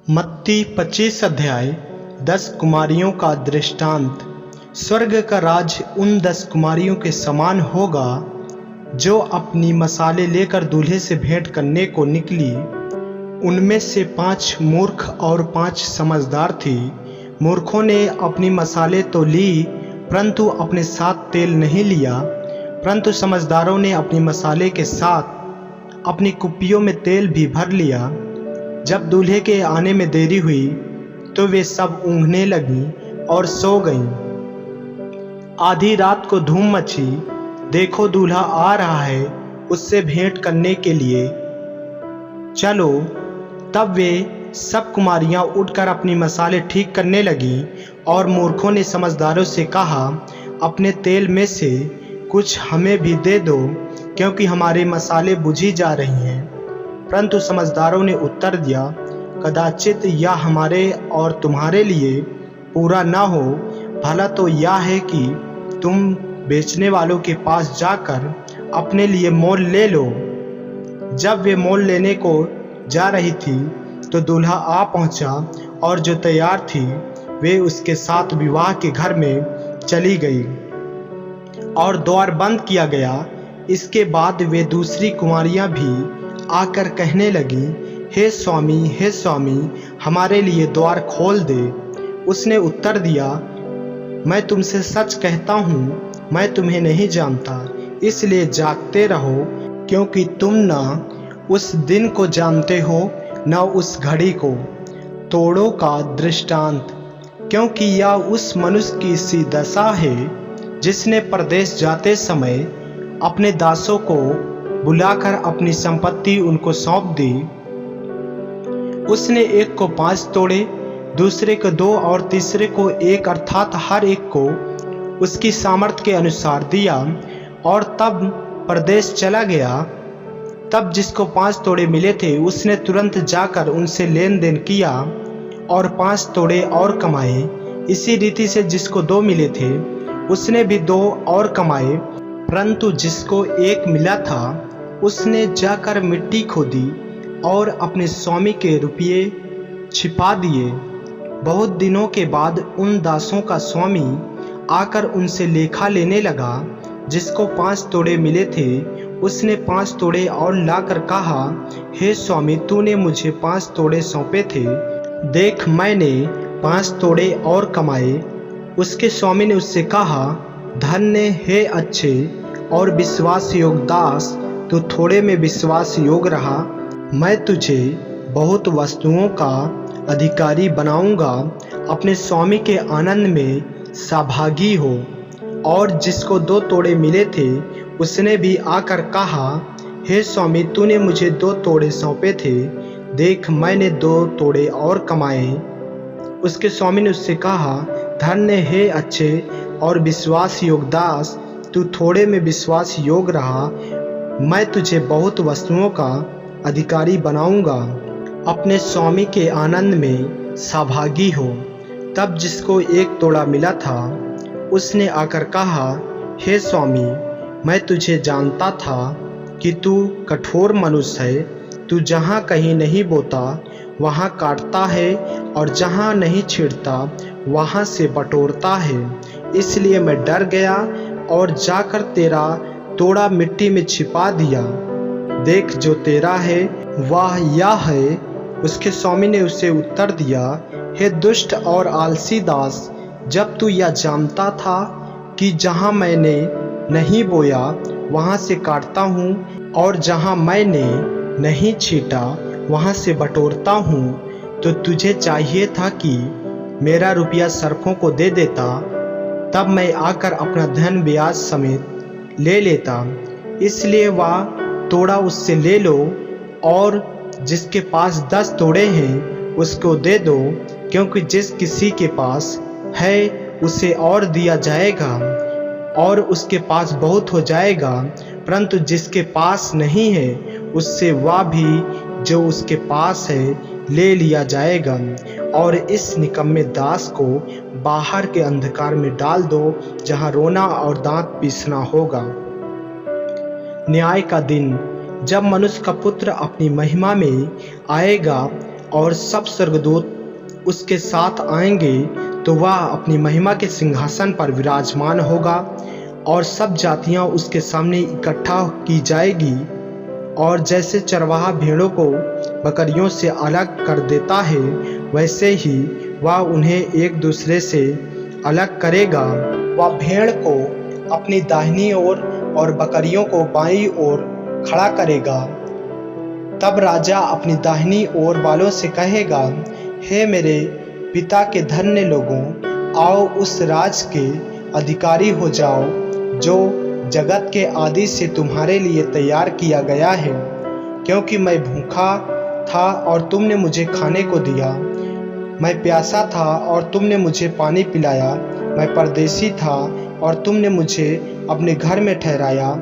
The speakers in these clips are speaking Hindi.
मत्ती 25 अध्याय 10 कुमारियों का दृष्टांत। स्वर्ग का राज उन 10 कुमारियों के समान होगा जो अपनी मसाले लेकर दूल्हे से भेंट करने को निकली। उनमें से 5 मूर्ख और 5 समझदार थी। मूर्खों ने अपनी मसाले तो ली परंतु अपने साथ तेल नहीं लिया, परंतु समझदारों ने अपनी मसाले के साथ अपनी कुप्पियों में तेल भी भर लिया। जब दूल्हे के आने में देरी हुई तो वे सब ऊँघने लगीं और सो गईं। आधी रात को धूम मची, देखो दूल्हा आ रहा है, उससे भेंट करने के लिए चलो। तब वे सब कुमारियां उठकर अपनी मसाले ठीक करने लगीं और मूर्खों ने समझदारों से कहा, अपने तेल में से कुछ हमें भी दे दो, क्योंकि हमारे मसाले बुझी जा रही हैं। परंतु समझदारों ने उत्तर दिया, कदाचित यह हमारे और तुम्हारे लिए पूरा न हो, भला तो यह है कि तुम बेचने वालों के पास जाकर अपने लिए मोल ले लो। जब वे मोल लेने को जा रही थी तो दूल्हा आ पहुंचा और जो तैयार थी वे उसके साथ विवाह के घर में चली गई और द्वार बंद किया गया। इसके बाद वे दूसरी कुमारियां भी आकर कहने लगी, हे स्वामी, हमारे लिए द्वार खोल दे। उसने उत्तर दिया, मैं तुमसे सच कहता हूँ, मैं तुम्हें नहीं जानता। इसलिए जागते रहो, क्योंकि तुम न उस दिन को जानते हो न उस घड़ी को। तोड़ों का दृष्टांत। क्योंकि यह उस मनुष्य की सी दशा है जिसने परदेश जाते समय अपने दासों को बुलाकर अपनी संपत्ति उनको सौंप दी। उसने एक को 5 तोड़े, दूसरे को 2 और तीसरे को 1, अर्थात हर एक को उसकी सामर्थ्य के अनुसार दिया और तब परदेश चला गया। तब जिसको 5 तोड़े मिले थे उसने तुरंत जाकर उनसे लेन देन किया और 5 तोड़े और कमाए। इसी रीति से जिसको 2 मिले थे उसने भी 2 और कमाए। परंतु जिसको 1 मिला था उसने जाकर मिट्टी खोदी और अपने स्वामी के रुपये छिपा दिए। बहुत दिनों के बाद उन दासों का स्वामी आकर उनसे लेखा लेने लगा। जिसको 5 तोड़े मिले थे उसने 5 तोड़े और लाकर कहा, हे स्वामी, तूने मुझे 5 तोड़े सौंपे थे, देख मैंने 5 तोड़े और कमाए। उसके स्वामी ने उससे कहा, धन्य हे अच्छे और विश्वास योग्य दास, तू थोड़े में विश्वास योग्य रहा, मैं तुझे बहुत वस्तुओं का अधिकारी बनाऊंगा। अपने स्वामी के आनंद में सहभागी हो। और जिसको 2 तोड़े मिले थे उसने भी आकर कहा, हे स्वामी, तूने मुझे 2 तोड़े सौंपे थे, देख मैंने 2 तोड़े और कमाए। उसके स्वामी ने उससे कहा, धन्य हे अच्छे और विश्वास योग्य दास, तू थोड़े में विश्वास योग्य रहा, मैं तुझे बहुत वस्तुओं का अधिकारी बनाऊंगा। अपने स्वामी के आनंद में सहभागी हो। तब जिसको 1 तोड़ा मिला था उसने आकर कहा, हे स्वामी, मैं तुझे जानता था कि तू कठोर मनुष्य है। तू जहाँ कहीं नहीं बोता वहाँ काटता है और जहाँ नहीं छींटता वहाँ से बटोरता है। इसलिए मैं डर गया और जाकर तेरा तोड़ा मिट्टी में छिपा दिया। देख, जो तेरा है वह यह है। उसके स्वामी ने उसे उत्तर दिया, हे दुष्ट और आलसी दास, जब तू यह जानता था कि जहाँ मैंने नहीं बोया वहाँ से काटता हूँ और जहाँ मैंने नहीं छींटा वहाँ से बटोरता हूँ, तो तुझे चाहिए था कि मेरा रुपया सर्पों को दे देता, तब मैं आकर अपना धन ब्याज समेत ले लेता। इसलिए वह तोड़ा उससे ले लो और जिसके पास 10 तोड़े हैं उसको दे दो, क्योंकि जिस किसी के पास है उसे और दिया जाएगा और उसके पास बहुत हो जाएगा, परंतु जिसके पास नहीं है उससे वह भी जो उसके पास है ले लिया जाएगा। और इस निकम्मे दास को बाहर के अंधकार में डाल दो, जहाँ रोना और दांत पीसना होगा। न्याय का दिन। जब मनुष्य का पुत्र अपनी महिमा में आएगा और सब स्वर्गदूत उसके साथ आएंगे, तो वह अपनी महिमा के सिंहासन पर विराजमान होगा और सब जातियां उसके सामने इकट्ठा की जाएगी। और जैसे चरवाहा भेड़ों को बकरियों से अलग कर देता है, वैसे ही वह उन्हें एक दूसरे से अलग करेगा। वह भेड़ को अपनी दाहिनी ओर और बकरियों को बाईं ओर खड़ा करेगा। तब राजा अपनी दाहिनी ओर वालों से कहेगा, हे मेरे पिता के धन्य लोगों, आओ उस राज के अधिकारी हो जाओ जो जगत के आदि से तुम्हारे लिए तैयार किया गया है। क्योंकि मैं भूखा था और तुमने मुझे खाने को दिया, मैं प्यासा था और तुमने मुझे पानी पिलाया, मैं परदेशी था और तुमने मुझे अपने घर में ठहराया,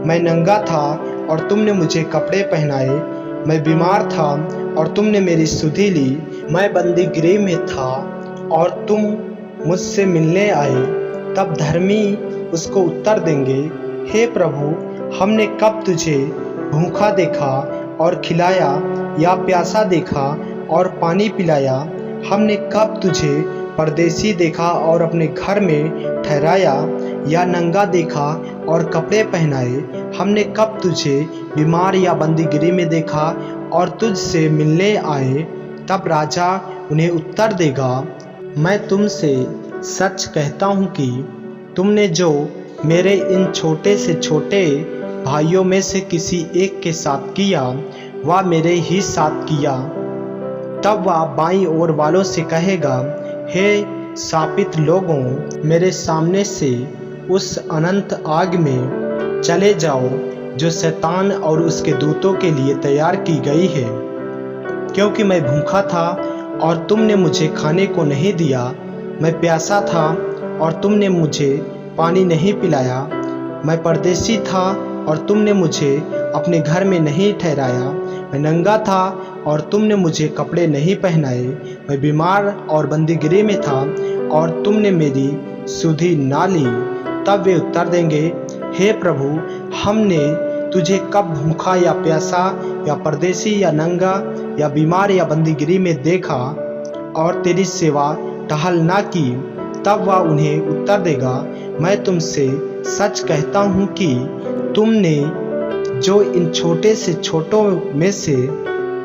मैं नंगा था और तुमने मुझे कपड़े पहनाए, मैं बीमार था और तुमने मेरी सुधि ली, मैं बंदीगृह में था और तुम मुझसे मिलने आए। तब धर्मी उसको उत्तर देंगे, हे प्रभु, हमने कब तुझे भूखा देखा और खिलाया, या प्यासा देखा और पानी पिलाया? हमने कब तुझे परदेशी देखा और अपने घर में ठहराया, या नंगा देखा और कपड़े पहनाए? हमने कब तुझे बीमार या बंदीगृह में देखा और तुझसे मिलने आए? तब राजा उन्हें उत्तर देगा, मैं तुमसे सच कहता हूँ कि तुमने जो मेरे इन छोटे से छोटे भाइयों में से किसी एक के साथ किया, वह मेरे ही साथ किया। तब वह बाईं ओर वालों से कहेगा, हे शापित लोगों, मेरे सामने से उस अनंत आग में चले जाओ जो शैतान और उसके दूतों के लिए तैयार की गई है। क्योंकि मैं भूखा था और तुमने मुझे खाने को नहीं दिया, मैं प्यासा था और तुमने मुझे पानी नहीं पिलाया, मैं परदेशी था और तुमने मुझे अपने घर में नहीं ठहराया, मैं नंगा था और तुमने मुझे कपड़े नहीं पहनाए, मैं बीमार और बंदीगृह में था और तुमने मेरी सुधि ना ली। तब वे उत्तर देंगे, हे प्रभु, हमने तुझे कब भूखा या प्यासा या परदेशी या नंगा या बीमार या बंदीगृह में देखा और तेरी सेवा टहल ना की? तब वह उन्हें उत्तर देगा, मैं तुमसे सच कहता हूँ कि तुमने जो इन छोटे से छोटों में से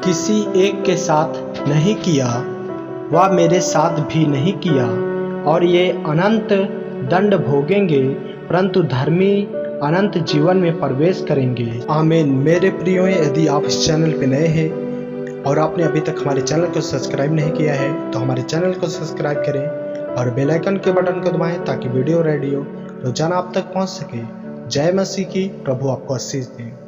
किसी एक के साथ नहीं किया, वह मेरे साथ भी नहीं किया। और ये अनंत दंड भोगेंगे, परंतु धर्मी अनंत जीवन में प्रवेश करेंगे। आमीन। मेरे प्रियो, यदि आप इस चैनल पे नए हैं और आपने अभी तक हमारे चैनल को सब्सक्राइब नहीं किया है, तो हमारे चैनल को सब्सक्राइब करें और बेल आइकन के बटन को दबाएं ताकि वीडियो रोजाना आप तक पहुंच सके। जय मसीह की। प्रभु आपको आशीष दे।